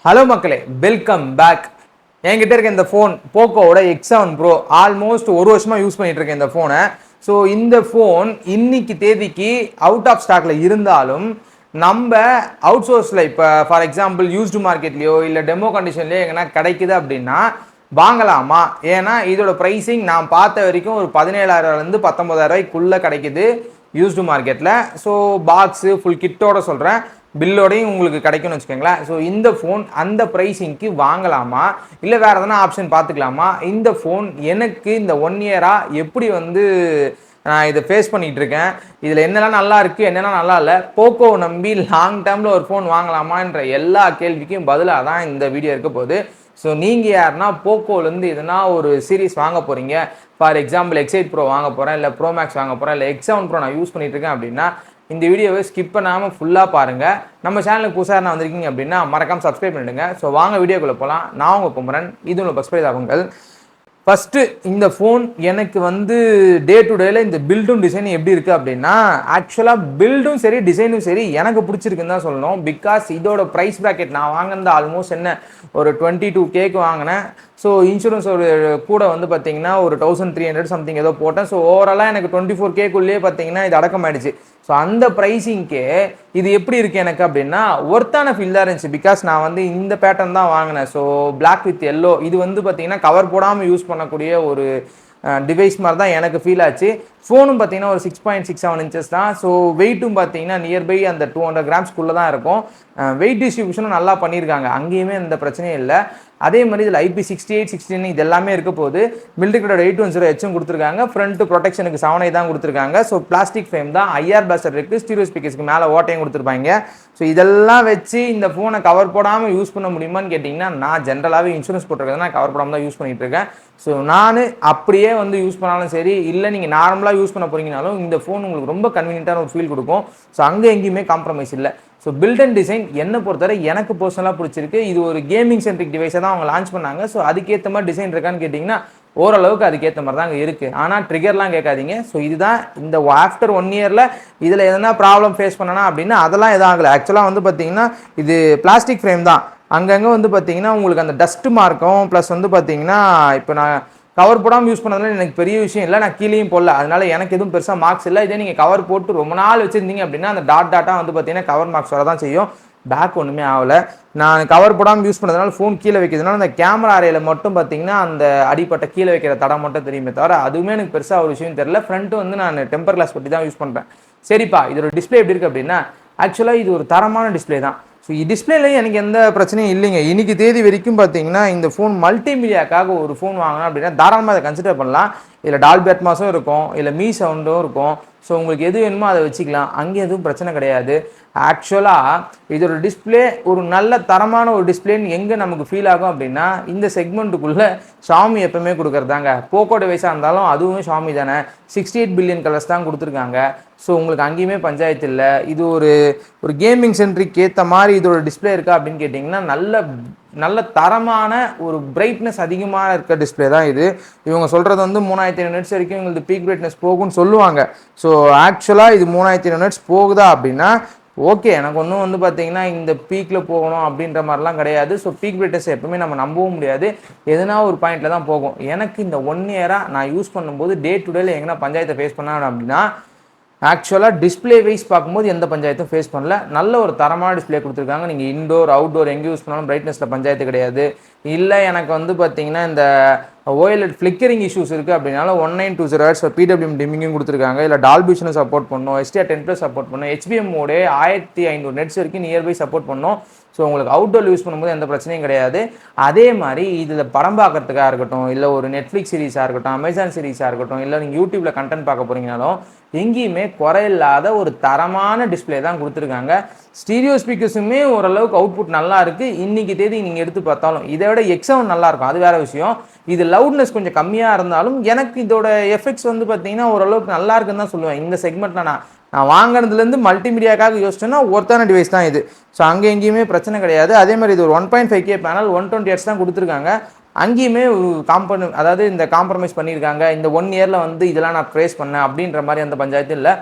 Hello மக்களே, welcome back. என்கிட்ட இருக்க இந்த ஃபோன் போக்கோவோட X7 Pro ஆல்மோஸ்ட் ஒரு வருஷமாக யூஸ் பண்ணிட்டு இருக்கேன் இந்த ஃபோனை. ஸோ இந்த ஃபோன் இன்னைக்கு தேதிக்கு அவுட் ஆஃப் ஸ்டாக்ல இருந்தாலும் நம்ம அவுட் சோர்ஸில் இப்போ ஃபார் எக்ஸாம்பிள் யூஸ்டு மார்க்கெட்லேயோ இல்லை டெமோ கண்டிஷன்லேயோ எங்கன்னா கிடைக்குது அப்படின்னா வாங்கலாமா? ஏன்னா இதோட ப்ரைஸிங் நான் பார்த்த வரைக்கும் ஒரு 17,000 19,000 கிடைக்குது யூஸ்டு மார்க்கெட்டில். ஸோ பாக்ஸு ஃபுல் கிட்டோட சொல்கிறேன், பில்லோடையும் உங்களுக்கு கிடைக்கும்னு வச்சுக்கோங்களேன். ஸோ இந்த ஃபோன் அந்த ப்ரைஸிங்க்கு வாங்கலாமா இல்லை வேறு எதனா ஆப்ஷன் பார்த்துக்கலாமா? இந்த ஃபோன் எனக்கு இந்த 1 இயராக எப்படி நான் இதை ஃபேஸ் பண்ணிகிட்டு இருக்கேன், இதில் என்னெல்லாம் நல்லா இருக்குது என்னெல்லாம் நல்லா இல்லை, போக்கோவை நம்பி லாங் டேர்மில் ஒரு ஃபோன் வாங்கலாமான்ற எல்லா கேள்விக்கும் பதிலாக தான் இந்த வீடியோ இருக்க போகுது. ஸோ நீங்கள் யாருன்னா போக்கோலேருந்து எதனா ஒரு சீரீஸ் வாங்க போகிறீங்க, ஃபார் எக்ஸாம்பிள் X8 Pro வாங்க போகிறேன், இல்லை ப்ரோ மேக்ஸ் வாங்க போகிறேன், இல்லை X7 Pro நான் யூஸ் பண்ணிட்டு இருக்கேன் அப்படின்னா இந்த வீடியோவை ஸ்கிப் பண்ணாமல் ஃபுல்லாக பாருங்கள். நம்ம சேனலுக்கு புதுசாக நான் வந்திருக்கீங்க அப்படின்னா மறக்காமல் சப்ஸ்கிரைப் பண்ணிடுங்க. ஸோ வாங்க வீடியோக்குள்ளே போகலாம். நான் உங்கள் குமரன், இது உங்கள் பக்ஸ்பிரைஸ் ஆகுங்கள். ஃபஸ்ட்டு இந்த ஃபோன் எனக்கு டே டு டேல இந்த பில்டும் டிசைனும் எப்படி இருக்குது அப்படின்னா, ஆக்சுவலாக பில்டும் சரி டிசைனும் சரி எனக்கு பிடிச்சிருக்குன்னு தான் சொல்லணும். பிகாஸ் இதோட ப்ரைஸ் ப்ராக்கெட் நான் வாங்கினது ஆல்மோஸ்ட் ஒரு 22K வாங்கினேன். ஸோ இன்சூரன்ஸ் ஒரு கூட பார்த்தீங்கன்னா ஒரு 1300 சம்திங் ஏதோ போட்டேன். ஸோ ஓவராலாக எனக்கு 24K பார்த்தீங்கன்னா இது அடக்கமாயிடுச்சு. ஸோ அந்த ப்ரைஸிங்க்கே இது எப்படி இருக்குது எனக்கு அப்படின்னா ஒர்த்தான ஃபீல் தான் இருந்துச்சு. பிகாஸ் நான் இந்த பேட்டர்ன் தான் வாங்கினேன். ஸோ பிளாக் வித் எல்லோ இது பார்த்தீங்கன்னா கவர் போடாமல் யூஸ் பண்ணக்கூடிய ஒரு டிவைஸ் மாதிரி தான் எனக்கு ஃபீல் ஆச்சு. ஃபோனும் பார்த்தீங்கன்னா ஒரு 6.67 இன்ச்சஸ் தான். ஸோ வெயிட்டும் பார்த்தீங்கன்னா நியர்பை அந்த 200 கிராம்ஸ்குள்ளே தான் இருக்கும். வெயிட் டிஸ்ட்ரிபியூஷனும் நல்லா பண்ணியிருக்காங்க, அங்கேயுமே எந்த பிரச்சனையும் இல்லை. அதே மாதிரி இதில் IP68 16 இது எல்லாமே இருக்க போது. மில்ட்ரிகோட 810H கொடுத்துருக்காங்க. ஃப்ரண்ட் ப்ரொடெக்ஷனுக்கு 7i தான் கொடுத்துருக்காங்க. ஸோ பிளாஸ்டிக் ஃப்ரேம் தான், IR பிளாஸ்டர் இருக்குது, ஸ்டீரியோ ஸ்பீக்கர்ஸ்க்கு மேலே ஓட்டையும் கொடுத்துருப்பாங்க. ஸோ இதெல்லாம் வச்சு இந்த ஃபோனை கவர் போடாமல் யூஸ் பண்ண முடியுமான்னு கேட்டிங்கன்னா நான் ஜென்ரலாகவே இன்சூரன்ஸ் போட்டிருக்கேன், நான் கவர் போடாமல் தான் யூஸ் பண்ணிகிட்டு இருக்கேன். ஸோ நான் அப்படியே யூஸ் பண்ணாலும் சரி, இல்லை நீங்கள் நார்மலாக யூஸ் பண்ண போகிறீங்கனாலும் இந்த ஃபோன் உங்களுக்கு ரொம்ப கன்வீனியன்ட்டான ஒரு ஃபீல் கொடுக்கும். ஸோ அங்கே எங்கேயுமே காம்ப்ரமைஸ் இல்லை. ஸோ பில்ட் அண்ட் டிசைன் என்னை பொறுத்தவரை எனக்கு பர்சனலாக பிடிச்சிருக்கு. இது ஒரு கேமிங் சென்ட்ரிக் டிவைஸை தான் அவங்க லான்ச் பண்ணாங்க. ஸோ அதுக்கேற்ற மாதிரி டிசைன் இருக்கான்னு கேட்டிங்கன்னா ஓரளவுக்கு அதுக்கேற்ற மாதிரி தான் அங்கே இருக்குது. ஆனால் ட்ரிகர்லாம் கேட்காதீங்க. ஸோ இதுதான் இந்த ஆஃப்டர் 1 இயரில் இதில் எதனா ப்ராப்ளம் ஃபேஸ் பண்ணனா அப்படின்னா அதெல்லாம் எதுவும் ஆகலை. ஆக்சுவலாக பார்த்தீங்கன்னா இது பிளாஸ்டிக் ஃப்ரேம் தான். அங்கங்கே பார்த்தீங்கன்னா உங்களுக்கு அந்த டஸ்ட் மார்க்கும் ப்ளஸ் பார்த்தீங்கன்னா இப்போ நான் கவர் போடாமல் யூஸ் பண்ணதுனால எனக்கு பெரிய விஷயம் இல்லை, நான் கீழேயும் போடல, அதனால எனக்கு எதுவும் பெருசாக மார்க்ஸ் இல்லை. இதே நீங்கள் கவர் போட்டு ரொம்ப நாள் வச்சுருந்தீங்க அப்படின்னா அந்த டாட்டாக பார்த்தீங்கன்னா கவர் மார்க்ஸ் வர தான் செய்யும். பேக் ஒன்றுமே ஆகலை. நான் கவர் போடாமல் யூஸ் பண்ணதுனால ஃபோன் கீழே வைக்கிறதுனால அந்த கேமரா அறையில் மட்டும் பார்த்தீங்கன்னா அந்த அடிப்பட்ட கீழே வைக்கிற தடம் மட்டும் தெரியுமே தவிர அதுவுமே எனக்கு பெருசாக ஒரு விஷயம் தெரியல. ஃப்ரண்ட்டு நான் டெம்பர் கிளாஸ் பற்றி தான் யூஸ் பண்ணுறேன். சரிப்பா, இதோட டிஸ்பிளே எப்படி இருக்குது அப்படின்னா ஆக்சுவலாக இது ஒரு தரமான டிஸ்பிளே தான். ஸோ டிஸ்பிளேலையும் எனக்கு எந்த பிரச்சனையும் இல்லைங்க. இன்னைக்கு தேதி வரைக்கும் பார்த்தீங்கன்னா இந்த ஃபோன் மல்டிமீடியாக்காக ஒரு ஃபோன் வாங்கணும் அப்படின்னா தாராளமாக அதை கன்சிடர் பண்ணலாம். இதில் டால்பி அட்மாஸும் இருக்கும், இல்லை மீ சவுண்டும் இருக்கும். ஸோ உங்களுக்கு எது வேணுமோ அதை வச்சுக்கலாம், அங்கே எதுவும் பிரச்சனை கிடையாது. ஆக்சுவலாக இதோட டிஸ்பிளே ஒரு நல்ல தரமான ஒரு டிஸ்பிளேன்னு எங்கே நமக்கு ஃபீல் ஆகும் அப்படின்னா இந்த செக்மெண்ட்டுக்குள்ளே ஷாமி எப்பவுமே கொடுக்குறதாங்க. போக்கோ டிவைஸாக இருந்தாலும் அதுவுமே ஷாமி தானே. 68 பில்லியன் கலர்ஸ் தான் கொடுத்துருக்காங்க. ஸோ உங்களுக்கு அங்கேயுமே பஞ்சாயத்து இல்லை. இது ஒரு கேமிங் சென்ட்ரிக் ஏற்ற மாதிரி இதோட டிஸ்பிளே இருக்கா அப்படின்னு கேட்டிங்கன்னா நல்ல தரமான ஒரு பிரைட்னஸ் அதிகமாக இருக்க டிஸ்பிளே தான் இது. இவங்க சொல்கிறது 3500 நெட்ஸ் வரைக்கும் உங்களுக்கு பீக் பிரைட்னஸ் போகும்னு சொல்லுவாங்க. ஸோ ஆக்சுவலாக இது 3500 நெட்ஸ் போகுதா அப்படின்னா ஓகே, எனக்கு ஒன்றும் பார்த்தீங்கன்னா இந்த பீக்கில் போகணும் அப்படின்ற மாதிரிலாம் கிடையாது. ஸோ பீக் பிரைட்னஸ் எப்பவுமே நம்ம நம்பவும் முடியாது, எதுனா ஒரு பாயிண்டில் தான் போகும். எனக்கு இந்த 1 இயராக நான் யூஸ் பண்ணும்போது டே டு டேல எங்கன்னா பஞ்சாயத்தை ஃபேஸ் பண்ணாங்க அப்படின்னா ஆக்சுவலாக டிஸ்பிளே வைஸ் பார்க்கும்போது எந்த பஞ்சாயத்தும் ஃபேஸ் பண்ணல. நல்ல ஒரு தரமான டிஸ்பிளே கொடுத்துருக்காங்க. நீங்கள் இன்டோர் அவுட்டோர் எங்கே யூஸ் பண்ணாலும் பிரைட்னஸில் பஞ்சாயத்து கிடையாது. இல்லை எனக்கு பார்த்தீங்கன்னா இந்த OLED ஃப்ளிக்கரிங் இஷ்யூஸ் இருக்குது அப்படின்னாலும் 1920 Hz PWM டிம்மிங்கும் கொடுத்துருக்காங்க. இல்லை டால்பி விஷனும் சப்போர்ட் பண்ணும், HDR10+ சப்போர்ட் பண்ணும், HBM மோடே 1500 நெட்ஸ் வரைக்கும் நியர்பை சப்போர்ட் பண்ணும். ஸோ உங்களுக்கு அவுட்டோர் யூஸ் பண்ணும்போது எந்த பிரச்சனையும் கிடையாது. அதே மாதிரி இதில் படம் பார்க்கறதுக்காக இருக்கட்டும், இல்லை ஒரு நெட்ஃப்ளிக்ஸ் சீரிஸாக இருக்கட்டும், அமேசான் சீரிஸாக இருக்கட்டும், இல்லை நீங்கள் யூடியூப்பில் கண்டென்ட் பார்க்க போகிறீங்கனாலும் எங்கேயுமே குறையில்லாத ஒரு தரமான டிஸ்பிளே தான் கொடுத்துருக்காங்க. ஸ்டீரியோ ஸ்பீக்கர்ஸுமே ஓரளவுக்கு அவுட்புட் நல்லா இருக்குது. இன்றைக்கி தேதி நீங்கள் எடுத்து பார்த்தாலும் இதை விட X7 நல்லாயிருக்கும், அது வேறு விஷயம். இது லவுட்னஸ் கொஞ்சம் கம்மியாக இருந்தாலும் எனக்கு இதோட எஃபெக்ட்ஸ் பார்த்தீங்கன்னா ஓரளவுக்கு நல்லா இருக்குன்னு தான் சொல்லுவேன். இந்த செக்மெண்ட்டில் நான் வாங்கினதுலேருந்து மல்டிமீடியாக்காக யோசிச்சேன்னா ஒருத்தான டிவைஸ் தான் இது. ஸோ அங்கே எங்கேயுமே பிரச்சனை கிடையாது. அதே மாதிரி இது ஒரு 1.5K பேனல் 120 Hz தான் கொடுத்துருக்காங்க. அங்கேயுமே அதாவது இந்த காம்ப்ரமைஸ் பண்ணியிருக்காங்க. இந்த 1 இயரில் இதெல்லாம் நான் ப்ரேஸ் பண்ணேன் அப்படின்ற மாதிரி அந்த பஞ்சாயத்து இல்லை.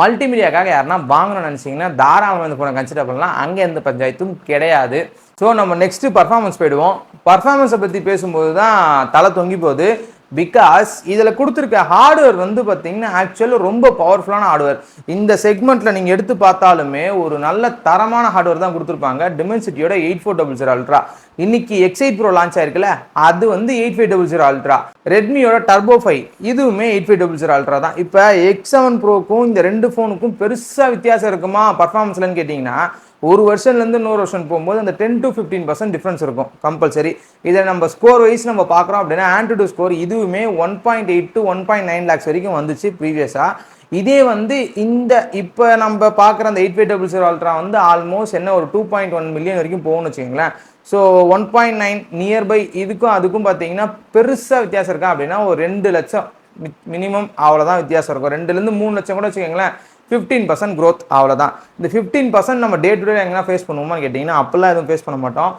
மல்டிமீடியாக்காக யாருன்னா வாங்கணும்னு நினச்சிங்கன்னா தாராளமாக இந்த ஃபோனை கன்சிடர் பண்ணலாம், அங்கே எந்த பஞ்சாயத்தும் கிடையாது. ஸோ நம்ம நெக்ஸ்ட்டு பர்ஃபார்மன்ஸ் போயிடுவோம். பர்ஃபார்மன்ஸை பற்றி பேசும்போது தான் தலை தொங்கி போகுது. பிகாஸ் இதில் கொடுத்துருக்க ஹார்ட்வேர் வந்து பார்த்தீங்கன்னா ஆக்சுவலாக ரொம்ப பவர்ஃபுல்லான ஹார்ட்வேர். இந்த செக்மெண்ட்டில் நீங்கள் எடுத்து பார்த்தாலுமே ஒரு நல்ல தரமான ஹார்ட்வேர் தான் கொடுத்துருப்பாங்க. டிமென்சிட்டியோட 8400 அல்ட்ரா. இன்னைக்கு X8 Pro லான்ச் ஆயிருக்குல்ல, அது வந்து 8500 அல்ட்ரா. ரெட்மியோட டர்போ 5 இதுவுமே 8500 அல்ட்ரா தான். இப்போ X7 ப்ரோக்கும் இந்த ரெண்டு ஃபோனுக்கும் பெருசாக வித்தியாசம் இருக்குமா பர்ஃபார்மன்ஸ்லன்னு கேட்டிங்கன்னா, ஒரு வருஷன்லேருந்து இன்னொரு வருஷன் போகும்போது அந்த 10 to 15% டிஃப்ரென்ஸ் இருக்கும் கம்பல்சரி. இதை நம்ம ஸ்கோர் வைஸ் நம்ம பார்க்குறோம் அப்படின்னா ஆண்ட்ராய்டு ஸ்கோர் இதுவுமே 1.8 to 1.9 lakhs வரைக்கும் வந்துச்சு ப்ரீவியஸாக. இதே வந்து இந்த இப்போ நம்ம பார்க்குற அந்த 8500 அல்ட்ரா வந்து ஆல்மோஸ்ட் என்ன ஒரு 2.1 மில்லியன் வரைக்கும் போகணும்னு வச்சுக்கோங்களேன். ஸோ 1.9 நியர்பை இதுக்கும் அதுக்கும் பார்த்தீங்கன்னா பெருசாக வித்தியாசம் இருக்கா அப்படின்னா ஒரு 2 லட்சம் மினிமம் அவ்வளோதான் வித்தியாசம் இருக்கும். 2லேருந்து 3 லட்சம் கூட வச்சுக்கோங்களேன். 15% growth அவ்வளோதான். இந்த 15% நம்ம டே டு டே எங்கன்னா ஃபேஸ் பண்ணுவோமான்னு கேட்டிங்கன்னா அப்போல்லாம் எதுவும் ஃபேஸ் பண்ண மாட்டோம்.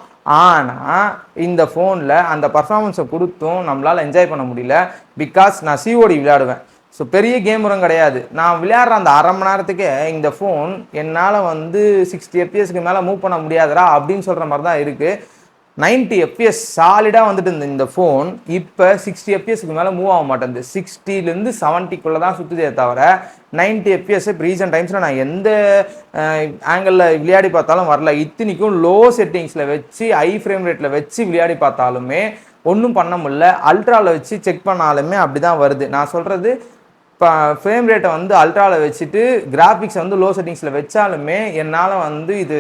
ஆனால் இந்த ஃபோனில் அந்த பர்ஃபார்மன்ஸை கொடுத்தும் நம்மளால் என்ஜாய் பண்ண முடியல. பிகாஸ் நான் COD விளையாடுவேன். ஸோ பெரிய கேமரும் கிடையாது. நான் விளையாடுற அந்த அரை மணி நேரத்துக்கே இந்த ஃபோன் என்னால் வந்து 60 FPS மேலே மூவ் பண்ண முடியாதுரா அப்படின்னு சொல்கிற மாதிரி தான் இருக்குது. 90 FPS சாலிடாக வந்துட்டு இருந்த இந்த ஃபோன் இப்போ 60 FPS மேலே மூவ் ஆக மாட்டேங்குது. 60லேருந்து 70க்குள்ளே தான் சுற்றுதே தவிர 90 FPS இப்போ ரீசன்ட் டைம்ஸில் நான் எந்த ஆங்கிளில் விளையாடி பார்த்தாலும் வரல. இத்தனைக்கும் லோ செட்டிங்ஸில் வச்சு ஃப்ரேம் ரேட்டில் வச்சு விளையாடி பார்த்தாலுமே ஒன்றும் பண்ண முடியல. அல்ட்ராவில் வச்சு செக் பண்ணாலுமே அப்படி தான் வருது. நான் சொல்கிறது இப்போ ஃப்ரேம் ரேட்டை வந்து அல்ட்ராவில் வச்சுட்டு கிராஃபிக்ஸை வந்து லோ செட்டிங்ஸில் வச்சாலுமே என்னால் வந்து இது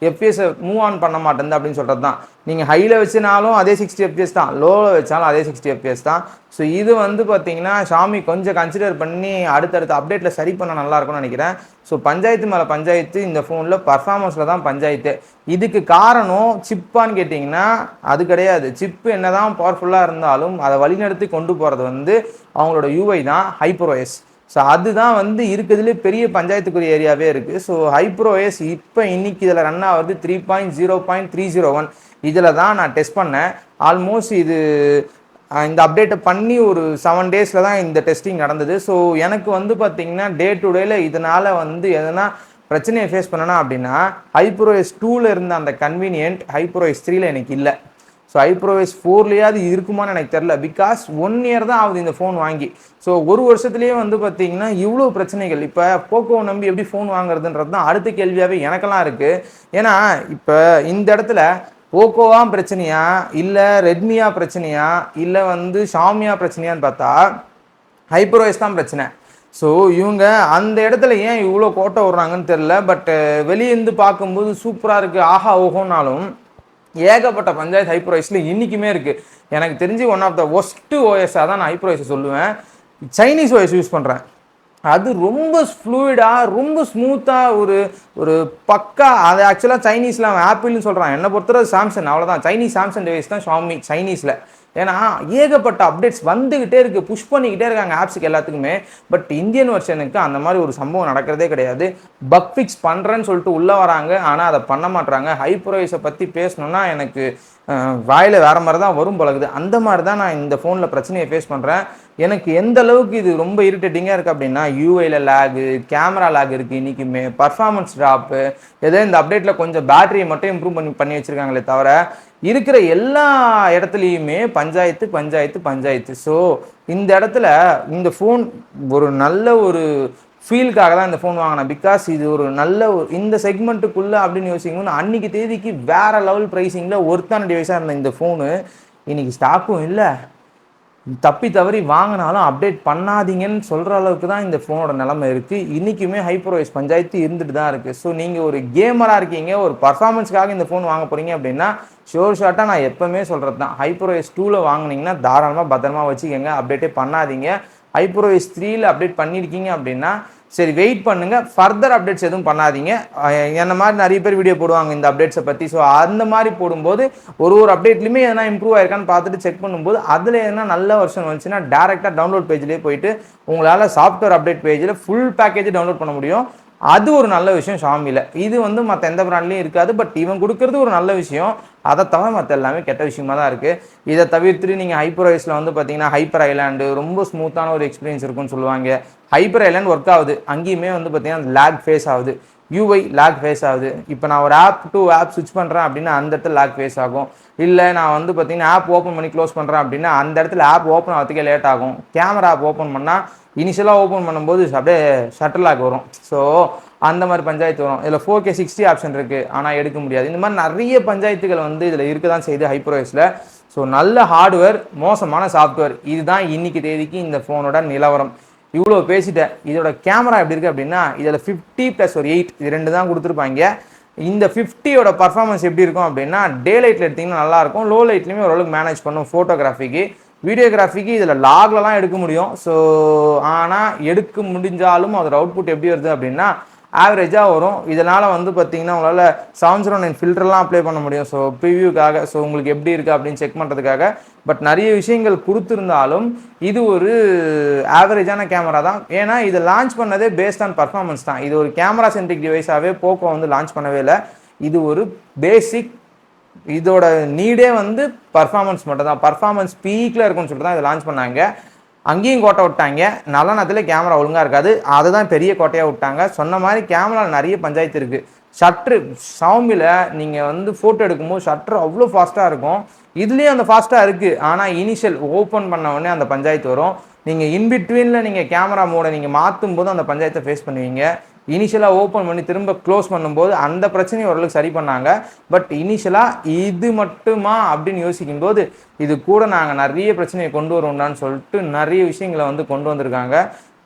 எஃப்பிஎஸை மூவ் ஆன் பண்ண மாட்டேங்குது அப்படின்னு சொல்கிறது தான். நீங்கள் ஹையில் வச்சுனாலும் அதே 60 FPS தான், லோவில் வச்சாலும் அதே 60 FPS தான். ஸோ இது வந்து பார்த்தீங்கன்னா ஷாமி கொஞ்சம் கன்சிடர் பண்ணி அடுத்தடுத்த அப்டேட்டில் சரி பண்ண நல்லாயிருக்கும்னு நினைக்கிறேன். ஸோ பஞ்சாயத்து மேலே பஞ்சாயத்து இந்த ஃபோனில் பர்ஃபார்மன்ஸில் தான் பஞ்சாயத்து. இதுக்கு காரணம் சிப்பான்னு கேட்டிங்கன்னா அது கிடையாது. சிப்பு என்ன தான் பவர்ஃபுல்லாக இருந்தாலும் அதை வழிநடத்தி கொண்டு போகிறது வந்து அவங்களோட UI தான் HyperOS. ஸோ அதுதான் வந்து இருக்கிறதுலே பெரிய பஞ்சாயத்துக்குரிய ஏரியாவே இருக்குது. ஸோ HyperOS இப்போ இன்னைக்கு இதில் ரன் ஆகுது 3.0.301. இதில் தான் நான் டெஸ்ட் பண்ணேன். ஆல்மோஸ்ட் இது இந்த அப்டேட்டை பண்ணி ஒரு 7 டேஸில் தான் இந்த டெஸ்டிங் நடந்தது. ஸோ எனக்கு வந்து பார்த்திங்கன்னா டே டு டேயில் இதனால் வந்து எதனா பிரச்சனையை ஃபேஸ் பண்ணனா அப்படின்னா HyperOS 2ல் இருந்த அந்த கன்வீனியன்ட் HyperOS 3ல் எனக்கு இல்லை. ஸோ HyperOS 4லேயாவது இருக்குமான்னு எனக்கு தெரில. பிகாஸ் 1 year தான் ஆகுது இந்த ஃபோன் வாங்கி. ஸோ ஒரு வருஷத்துலேயே வந்து பார்த்தீங்கன்னா இவ்வளோ பிரச்சனைகள். இப்போ போக்கோ நம்பி எப்படி ஃபோன் வாங்குறதுன்றது தான் அடுத்த கேள்வியாகவே எனக்கெல்லாம் இருக்குது. ஏன்னா இப்போ இந்த இடத்துல போக்கோவா பிரச்சனையா இல்லை ரெட்மியா பிரச்சனையா இல்லை வந்து ஷாமியா பிரச்சனையான்னு பார்த்தா HyperOS தான் பிரச்சனை. ஸோ இவங்க அந்த இடத்துல ஏன் இவ்வளோ கோட்டை விட்றாங்கன்னு தெரில. பட் வெளியேருந்து பார்க்கும்போது சூப்பராக இருக்குது, ஆஹா ஓஹோனாலும் ஏகப்பட்ட பஞ்சாயத்து HyperOSல இன்றைக்குமே இருக்குது. எனக்கு தெரிஞ்சு ஒன் ஆஃப் த ஒஸ்ட்டு ஓஎஸ்ஸாக தான் நான் HyperOS சொல்லுவேன். சைனீஸ் OS யூஸ் பண்ணுறேன். அது ரொம்ப ஃப்ளூயிடாக ரொம்ப ஸ்மூத்தாக ஒரு பக்கா. அது ஆக்சுவலாக சைனீஸில் அவன் ஆப்பிள்னு சொல்கிறான். என்னை பொறுத்தவரை சாம்சங் அவ்வளோதான். சைனீஸ் சாம்சங் டிவைஸ் தான் ஷாமி சைனீஸில். ஏன்னா ஏகப்பட்ட அப்டேட்ஸ் வந்துக்கிட்டே இருக்குது, புஷ் பண்ணிக்கிட்டே இருக்காங்க ஆப்ஸுக்கு எல்லாத்துக்குமே. பட் இந்தியன் வெர்ஷனுக்கு அந்த மாதிரி ஒரு சம்பவம் நடக்கிறதே கிடையாது. பக் ஃபிக்ஸ் பண்ணுறேன்னு சொல்லிட்டு உள்ளே வராங்க, ஆனால் அதை பண்ண மாட்டுறாங்க. HyperOSஸை பற்றி பேசணுன்னா எனக்கு வாயில் வேறு மாதிரி தான் வரும் பழகுது. அந்த மாதிரி தான் நான் இந்த ஃபோனில் பிரச்சனையை ஃபேஸ் பண்ணுறேன். எனக்கு எந்த அளவுக்கு இது ரொம்ப இரிட்டேட்டிங்காக இருக்குது அப்படின்னா UIயில் லேகு, கேமரா லேக் இருக்குது இன்றைக்குமே, பர்ஃபார்மன்ஸ் ட்ராப்பு, ஏதோ இந்த அப்டேட்டில் கொஞ்சம் பேட்டரியை மட்டும் இம்ப்ரூவ் பண்ணி வச்சுருக்காங்களே தவிர இருக்கிற எல்லா இடத்துலையுமே பஞ்சாயத்து பஞ்சாயத்து பஞ்சாயத்து. ஸோ இந்த இடத்துல இந்த ஃபோன் ஒரு நல்ல ஒரு ஃபீலுக்காக தான் இந்த ஃபோன் வாங்கினேன். பிகாஸ் இது ஒரு நல்ல இந்த செக்மெண்ட்டுக்குள்ளே அப்படின்னு யோசிக்கணும். அன்றைக்கி தேதிக்கு வேறு லெவல் ப்ரைஸிங்கில் ஒர்த்தான டிவைஸாக இருந்த இந்த ஃபோனு இன்றைக்கி ஸ்டாக்கும் இல்லை. தப்பி தவறி வாங்கினாலும் அப்டேட் பண்ணாதீங்கன்னு சொல்கிற அளவுக்கு தான் இந்த ஃபோனோட நிலைமை இருக்குது. இன்றைக்குமே HyperOS பஞ்சாயத்து இருந்துட்டு தான் இருக்குது. ஸோ நீங்கள் ஒரு கேமராக இருக்கீங்க, ஒரு பர்ஃபார்மன்ஸ்க்காக இந்த ஃபோன் வாங்க போகிறீங்க அப்படின்னா ஷோர் ஷார்ட்டாக நான் எப்போவுமே சொல்கிறது தான், HyperOS 2ல் வாங்கினீங்கன்னா தாராளமாக பத்திரமா வச்சுக்கோங்க, அப்டேட்டே பண்ணாதீங்க. HyperOS 3ல் அப்டேட் பண்ணியிருக்கீங்க அப்படின்னா சரி வெயிட் பண்ணுங்கள், ஃபர்தர் அப்டேட்ஸ் எதுவும் பண்ணாதீங்க. என்ன மாதிரி நிறைய பேர் வீடியோ போடுவாங்க இந்த அப்டேட்ஸை பற்றி. ஸோ அந்த மாதிரி போடும்போது ஒரு அப்டேட்லையுமே எதனா இம்ப்ரூவ் ஆயிருக்கான்னு பார்த்துட்டு செக் பண்ணும்போது அதில் எதனா நல்ல வெர்ஷன் வந்துச்சுன்னா டேரெக்டாக டவுன்லோட் பேஜ்லேயே போயிட்டு உங்களால் சாஃப்ட்வேர் அப்டேட் பேஜில் ஃபுல் பேக்கேஜ் டவுன்லோட் பண்ண முடியும். அது ஒரு நல்ல விஷயம் ஷாமியில். இது வந்து மற்ற எந்த பிராண்ட்லையும் இருக்காது. பட் இவன் கொடுக்கறது ஒரு நல்ல விஷயம். அதை தவிர மற்ற எல்லாமே கெட்ட விஷயமா தான் இருக்குது. இதை தவிர்த்துட்டு நீங்கள் HyperOSல வந்து பார்த்தீங்கன்னா ஹைப்பர் ஐலாண்டு ரொம்ப ஸ்மூத்தான ஒரு எக்ஸ்பீரியன்ஸ் இருக்குன்னு சொல்லுவாங்க. ஹைப்பர் ஐலாண்ட் ஒர்க் ஆகுது, அங்கேயுமே வந்து பார்த்தீங்கன்னா லேக் ஃபேஸ் ஆகுது. யூஐ லேக் ஃபேஸ் ஆகுது. இப்போ நான் ஒரு ஆப் டு ஆப் ஸ்விட்ச் பண்ணுறேன் அப்படின்னா அந்த இடத்துல லேக் ஃபேஸ் ஆகும். இல்லை நான் வந்து பார்த்தீங்கன்னா ஆப் ஓப்பன் பண்ணி க்ளோஸ் பண்ணுறேன் அப்படின்னா அந்த இடத்துல ஆப் ஓப்பன் ஆகிறதுக்கே லேட் ஆகும். கேமரா ஆப் ஓப்பன் பண்ணால் இனிஷியலாக ஓப்பன் பண்ணும்போது அப்படியே ஷட்டர் லாக் வரும். ஸோ அந்த மாதிரி பஞ்சாயத்து வரும். இதில் 4K 60 ஆப்ஷன் இருக்குது, ஆனால் எடுக்க முடியாது. இந்த மாதிரி நிறைய பஞ்சாயத்துகள் வந்து இதில் இருக்க தான் செய்யுது ஹைப்ரோஎஸில். ஸோ நல்ல ஹார்ட்வேர், மோசமான சாஃப்ட்வேர், இதுதான் இன்னைக்கு தேதிக்கு இந்த ஃபோனோட நிலவரம். இவ்வளோ பேசிட்டேன். இதோட கேமரா எப்படி இருக்குது அப்படின்னா இதில் 50 + ஒரு 8 இது 2 தான் கொடுத்துருப்பாங்க. இந்த 50யோட பர்ஃபார்மன்ஸ் எப்படி இருக்கும் அப்படின்னா டே லைட்டில் எடுத்திங்கன்னா நல்லாயிருக்கும், லோ லைட்லையுமே ஓரளவுக்கு மேனேஜ் பண்ணும். ஃபோட்டோகிராஃபிக்கு, வீடியோகிராஃபிக்கு இதில் லாக்லலாம் எடுக்க முடியும். ஸோ ஆனால் எடுக்க முடிஞ்சாலும் அதோட அவுட்புட் எப்படி வருது அப்படின்னா ஆவரேஜாக வரும். இதனால் வந்து பார்த்தீங்கன்னா உங்களால் 709 ஃபில்டர்லாம் அப்ளை பண்ண முடியும். ஸோ ப்ரிவியூக்காக, ஸோ உங்களுக்கு எப்படி இருக்குது அப்படின்னு செக் பண்ணுறதுக்காக. பட் நிறைய விஷயங்கள் கொடுத்துருந்தாலும் இது ஒரு ஆவரேஜான கேமரா தான். ஏன்னா இதை லான்ச் பண்ணதே பேஸ்ட் ஆன் பர்ஃபார்மன்ஸ் தான். இது ஒரு கேமரா சென்ட்ரிக் டிவைஸாகவே போக்கோ வந்து லான்ச் பண்ணவே இல்லை. இது ஒரு பேசிக், இதோட நீடே வந்து பர்ஃபார்மன்ஸ் மட்டும் தான். பர்ஃபார்மன்ஸ் பீக்கில் இருக்குன்னு சொல்லிட்டு தான் இதை லான்ச் பண்ணாங்க. அங்கேயும் கோட்டை விட்டாங்க. நல்ல நேரத்தில் கேமரா ஒழுங்காக இருக்காது, அதுதான் பெரிய கோட்டையாக விட்டாங்க. சொன்ன மாதிரி கேமராவில் நிறைய பஞ்சாயத்து இருக்குது. ஷட்ரு ஷாமியில் நீங்கள் வந்து ஃபோட்டோ எடுக்கும்போது ஷட்ரு அவ்வளோ ஃபாஸ்ட்டாக இருக்கும். இதுலேயும் அந்த ஃபாஸ்ட்டாக இருக்குது, ஆனால் இனிஷியல் ஓப்பன் பண்ண உடனே அந்த பஞ்சாயத்து வரும். நீங்கள் இன்பிட்வீனில் நீங்கள் கேமரா மோடை நீங்கள் மாற்றும் போது அந்த பஞ்சாயத்தை ஃபேஸ் பண்ணுவீங்க. இனிஷியலாக ஓப்பன் பண்ணி திரும்ப க்ளோஸ் பண்ணும்போது அந்த பிரச்சனையை ஓரளவுக்கு சரி பண்ணாங்க. பட் இனிஷியலாக இது மட்டுமா அப்படின்னு யோசிக்கும்போது இது கூட நாங்கள் நிறைய பிரச்சனையை கொண்டு வருவோம்டான்னு சொல்லிட்டு நிறைய விஷயங்களை வந்து கொண்டு வந்திருக்காங்க.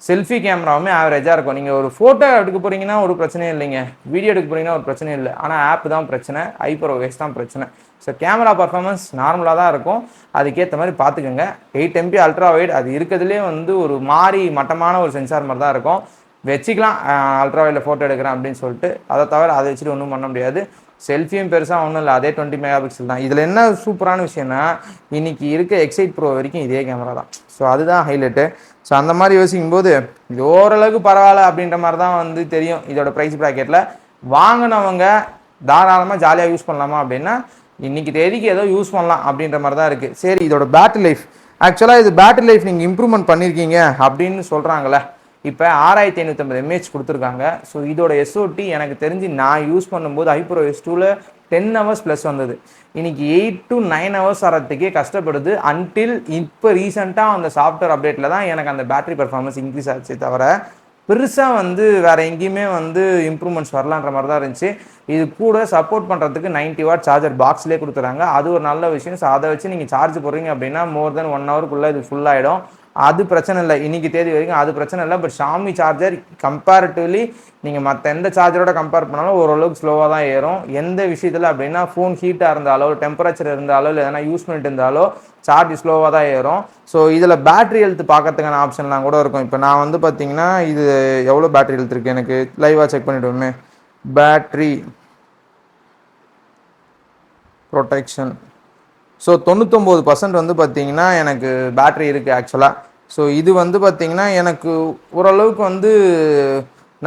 செல்ஃபி கேமராவுமே ஆவரேஜாக இருக்கும். நீங்கள் ஒரு ஃபோட்டோ எடுக்க போகிறீங்கன்னா ஒரு பிரச்சனையும் இல்லைங்க, வீடியோ எடுக்க போகிறீங்கன்னா ஒரு பிரச்சனையும் இல்லை. ஆனால் ஆப் தான் பிரச்சனை, ஹைப்ரோஎஸ் தான் பிரச்சனை. ஸோ கேமரா பர்ஃபார்மன்ஸ் நார்மலாக தான் இருக்கும், அதுக்கேற்ற மாதிரி பார்த்துக்கோங்க. 8 MP அல்ட்ரா வைட் அது இருக்கிறதுலே வந்து ஒரு மாதிரி மட்டமான ஒரு சென்சார் மாதிரி தான் இருக்கும். வச்சுக்கலாம் அல்ட்ரா வைடில் ஃபோட்டோ எடுக்கிறேன் அப்படின்னு சொல்லிட்டு. அதை தவிர அதை வச்சுட்டு ஒன்றும் பண்ண முடியாது. செல்ஃபியும் பெருசாக ஒன்றும் இல்லை, அதே 20 MP தான். இதில் என்ன சூப்பரான விஷயம்னா இன்றைக்கி இருக்க X8 Pro வரைக்கும் இதே கேமரா தான். ஸோ அதுதான் ஹைலைட்டு. ஸோ அந்த மாதிரி யோசிக்கும்போது இது ஓரளவுக்கு பரவாயில்ல அப்படின்ற மாதிரி தான் வந்து தெரியும். இதோட ப்ரைஸ் ப்ராக்கெட்டில் வாங்கினவங்க தாராளமாக ஜாலியாக யூஸ் பண்ணலாமா அப்படின்னா இன்றைக்கி தேதிக்கு ஏதோ யூஸ் பண்ணலாம் அப்படின்ற மாதிரி தான் இருக்குது. சரி, இதோட பேட்டரி லைஃப், ஆக்சுவலாக இது பேட்டரி லைஃப் நீங்கள் இம்ப்ரூவ்மெண்ட் பண்ணியிருக்கீங்க அப்படின்னு சொல்கிறாங்களே. இப்போ 6550 mAh கொடுத்துருக்காங்க. ஸோ இதோட SOT எனக்கு தெரிஞ்சு நான் யூஸ் பண்ணும்போது ஹைப்ரோஎஸ் 2ல் 10 hours ப்ளஸ் வந்தது. இன்றைக்கி 8 to 9 hours வரத்துக்கே கஷ்டப்படுது. அன்டில் இப்போ ரீசெண்டாக அந்த சாஃப்ட்வேர் அப்டேட்டில் தான் எனக்கு அந்த பேட்டரி பர்ஃபார்மன்ஸ் இன்க்ரீஸ் ஆச்சு. தவிர பெருசாக வந்து வேறு எங்கேயுமே வந்து இம்ப்ரூவ்மெண்ட்ஸ் வரலான்ற மாதிரி தான் இருந்துச்சு. இது கூட சப்போர்ட் பண்ணுறதுக்கு 90 watt சார்ஜர் பாக்ஸ்லேயே கொடுத்துறாங்க, அது ஒரு நல்ல விஷயம். ஸோ அதை வச்சு நீங்கள் சார்ஜ் போடுறீங்க அப்படின்னா மோர் தென் 1 hourக்குள்ளே இது ஃபுல்லாகிடும். அது பிரச்சனை இல்லை, இன்றைக்கி தேதி வரைக்கும் அது பிரச்சனை இல்லை. பட் ஷாமி சார்ஜர் கம்பேரிட்டிவ்லி நீங்கள் மற்ற எந்த சார்ஜரோட கம்பேர் பண்ணாலும் ஓரளவுக்கு ஸ்லோவாக தான் ஏறும். எந்த விஷயத்தில் அப்படின்னா ஃபோன் ஹீட்டாக இருந்தாலோ, டெம்பரேச்சர் இருந்தாலோ, இல்லை எதனா யூஸ் பண்ணிட்டு இருந்தாலோ சார்ஜ் ஸ்லோவாக தான் ஏறும். ஸோ இதில் பேட்டரி ஹெல்த் பார்க்கறதுக்கான ஆப்ஷன்லாம் கூட இருக்கும். இப்போ நான் வந்து பார்த்தீங்கன்னா இது எவ்வளோ பேட்டரி ஹெல்த் இருக்குது எனக்கு லைவாக செக் பண்ணிவிடுவோமே. பேட்ரி ப்ரொடெக்ஷன், ஸோ 99% வந்து பார்த்தீங்கன்னா எனக்கு பேட்ரி இருக்குது ஆக்சுவலாக. ஸோ இது வந்து பார்த்தீங்கன்னா எனக்கு ஓரளவுக்கு வந்து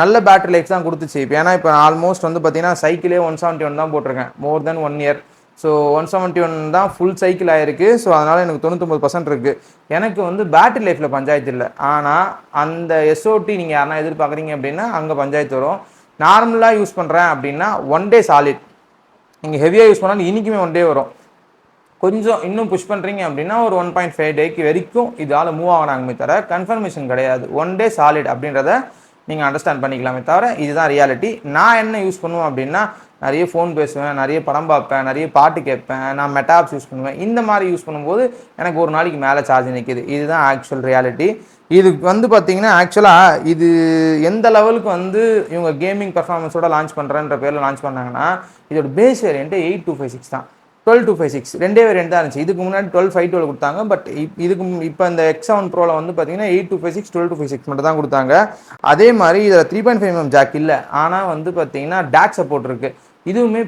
நல்ல பேட்டரி லைஃப் தான் கொடுத்துச்சு. இப்போ ஏன்னா இப்போ ஆல்மோஸ்ட் வந்து பார்த்தீங்கன்னா சைக்கிளே 171 தான் போட்டிருக்கேன், மோர் தென் 1 year. ஸோ 171 தான் ஃபுல் சைக்கிள் ஆகிருக்கு. ஸோ அதனால் எனக்கு 99% இருக்குது. எனக்கு வந்து பேட்டரி லைஃப்பில் பஞ்சாயத்து இல்லை. ஆனால் அந்த SOT நீங்கள் யாரா எதிர்பார்க்குறீங்க அப்படின்னா அங்கே பஞ்சாயத்து வரும். நார்மலாக யூஸ் பண்ணுறேன் அப்படின்னா 1 day சாலிட், நீங்கள் ஹெவியாக யூஸ் பண்ணாலும் இன்றைக்குமே 1 day வரும். கொஞ்சம் இன்னும் புஷ் பண்ணுறீங்க அப்படின்னா ஒரு 1.5 days வரைக்கும் இதால் மூவ் ஆகினாங்கமே தவிர கன்ஃபர்மேஷன் கிடையாது. 1 day சாலிட் அப்படின்றத நீங்கள் அண்டர்ஸ்டாண்ட் பண்ணிக்கலாமே தவிர இதுதான் ரியாலிட்டி. நான் என்ன யூஸ் பண்ணுவேன் அப்படின்னா நிறைய ஃபோன் பேசுவேன், நிறைய படம் பார்ப்பேன், நிறைய பாட்டு கேட்பேன், நான் மெட்டாப்ஸ் யூஸ் பண்ணுவேன். இந்த மாதிரி யூஸ் பண்ணும்போது எனக்கு ஒரு நாளைக்கு மேலே சார்ஜ் நிற்கிது. இதுதான் ஆக்சுவல் ரியாலிட்டி. இது வந்து பார்த்தீங்கன்னா ஆக்சுவலாக இது எந்த லெவலுக்கு வந்து இவங்க கேமிங் பர்ஃபார்மன்ஸோட லான்ச் பண்ணுறேன்ற பேரில் லான்ச் பண்ணாங்கன்னா இதோட பேஸ் வேரியன்ட்டு 8256 தான். 12256 ரெண்டே வேரியன்ட் தான் இருந்துச்சு. இதுக்கு முன்னாடி 12512 கொடுத்தாங்க. பட் இதுக்கு இப்போ இந்த X7 Proவில் வந்து பார்த்தீங்கன்னா 8256 12256 மட்டும் தான் கொடுத்தாங்க. அதே மாதிரி இதில் 3.5mm ஜாக் இல்லை, ஆனால் வந்து பார்த்தீங்கன்னா டேக் சப்போர்ட் இருக்குது. இதுவுமே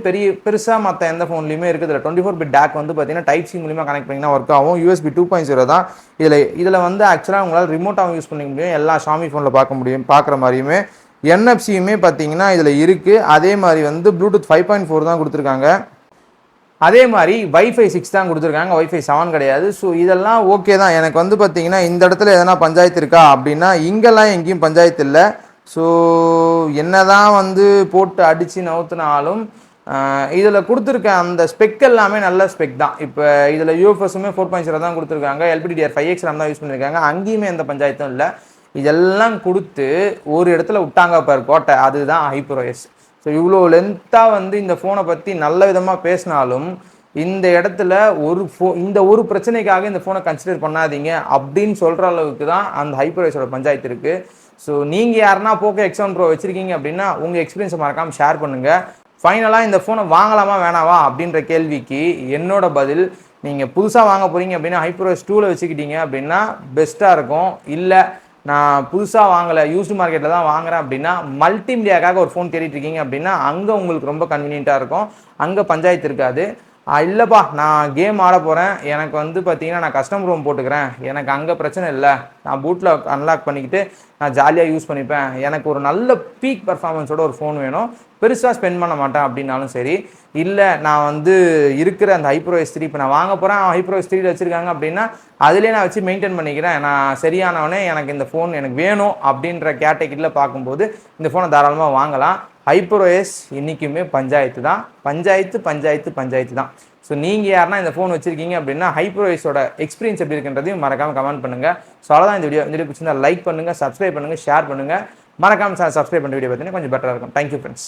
பெருசாக மற்ற எந்த ஃபோன்லையுமே இருக்குது. இதில் 24-bit டேக் வந்து பார்த்தீங்கன்னா டைப் சி மூலிமா கனெக்ட் பண்ணிங்கன்னா ஒர்க் ஆகும். USB 2.0 தான் இதில் வந்து ஆக்சுவலாக உங்களால் ரிமோட்டாகவும் யூஸ் பண்ணிக்க முடியும், எல்லா ஷாமி ஃபோனில் பார்க்குற மாதிரியுமே. NFC-யுமே பார்த்தீங்கன்னா இதில் இருக்குது. அதே மாதிரி வந்து ப்ளூடூத் 5.4 தான் கொடுத்துருக்காங்க. அதே மாதிரி Wi-Fi 6 தான் கொடுத்துருக்காங்க, Wi-Fi 7 கிடையாது. ஸோ இதெல்லாம் ஓகே தான். எனக்கு வந்து பார்த்தீங்கன்னா இந்த இடத்துல எதனா பஞ்சாயத்து இருக்கா அப்படின்னா இங்கெல்லாம் எங்கேயும் பஞ்சாயத்து இல்லை. ஸோ என்னதான் வந்து போட்டு அடித்து நவுத்தினாலும் இதில் கொடுத்துருக்க அந்த ஸ்பெக் எல்லாமே நல்ல ஸ்பெக் தான். இப்போ இதில் யூஎஃப்எஸுமே 4.0 தான் கொடுத்துருக்காங்க, எல்பிடிடிஆர் 5X RAM தான் யூஸ் பண்ணியிருக்காங்க, அங்கேயுமே எந்த பஞ்சாயத்தும் இல்லை. இதெல்லாம் கொடுத்து ஒரு இடத்துல விட்டாங்க பார் கோட்டை, அதுதான் HyperOS. ஸோ இவ்வளோ லென்த்தாக வந்து இந்த ஃபோனை பற்றி நல்ல விதமாக பேசினாலும் இந்த இடத்துல இந்த ஒரு பிரச்சனைக்காக இந்த ஃபோனை கன்சிடர் பண்ணாதீங்க அப்படின்னு சொல்கிற அளவுக்கு தான் அந்த HyperOSோட பஞ்சாயத்து இருக்குது. ஸோ நீங்கள் யாருன்னா போக்கோ X7 Pro வச்சுருக்கீங்க அப்படின்னா உங்கள் எக்ஸ்பீரியன்ஸை மறக்காமல் ஷேர் பண்ணுங்கள். ஃபைனலாக இந்த ஃபோனை வாங்கலாமா வேணாவா அப்படின்ற கேள்விக்கு என்னோட பதில், நீங்கள் புதுசாக வாங்க போகிறீங்க அப்படின்னா HyperOS 2ல் வச்சுக்கிட்டீங்க அப்படின்னா பெஸ்ட்டாக இருக்கும். இல்லை நான் புதுசாக வாங்கலை, யூஸ்டு மார்க்கெட்டில் தான் வாங்குறேன் அப்படின்னா மல்டி மீடியாக்காக ஒரு ஃபோன் தேடிட்டு இருக்கீங்க அப்படின்னா அங்கே உங்களுக்கு ரொம்ப கன்வீனியண்ட்டாக இருக்கும், அங்கே பஞ்சாயத்து இருக்காது. இல்லைப்பா நான் கேம் ஆட போகிறேன், எனக்கு வந்து பார்த்தீங்கன்னா நான் கஸ்டம் ரூம் போட்டுக்கிறேன், எனக்கு அங்கே பிரச்சனை இல்லை, நான் பூட்டில் அன்லாக் பண்ணிக்கிட்டு நான் ஜாலியாக யூஸ் பண்ணிப்பேன், எனக்கு ஒரு நல்ல பீக் பர்ஃபார்மன்ஸோட ஒரு ஃபோன் வேணும், பெருசாக ஸ்பெண்ட் பண்ண மாட்டேன் அப்படின்னாலும் சரி, இல்லை நான் வந்து இருக்கிற அந்த HyperOS 3 இப்போ நான் வாங்க போகிறேன், HyperOS 3 வச்சுருக்காங்க அப்படின்னா அதிலே நான் வச்சு மெயின்டைன் பண்ணிக்கிறேன், நான் சரியானவனே எனக்கு இந்த ஃபோன் எனக்கு வேணும் அப்படின்ற கேட்டகிரியில் பார்க்கும்போது இந்த ஃபோனை தாராளமாக வாங்கலாம். HyperOS இன்றைக்குமே பஞ்சாயத்து தான், பஞ்சாயத்து தான். ஸோ நீங்கள் யாருன்னா இந்த ஃபோன் வச்சுருக்கீங்க அப்படின்னா HyperOSோட எக்ஸ்பீரியன்ஸ் எப்படி இருக்குன்றதையும் மறக்காமல் கமெண்ட் பண்ணுங்கள். ஸோ அவ்வளோதான் இந்த வீடியோ பிடிச்சிருந்தா லைக் பண்ணுங்கள், சப்ஸ்கிரைப் பண்ணுங்கள், ஷேர் பண்ணுங்கள். மறக்காமல் சப்ஸ்கிரைப் பண்ணுற வீடியோ பார்த்தீங்கன்னா கொஞ்சம் பெட்டராக இருக்கும். Thank you friends.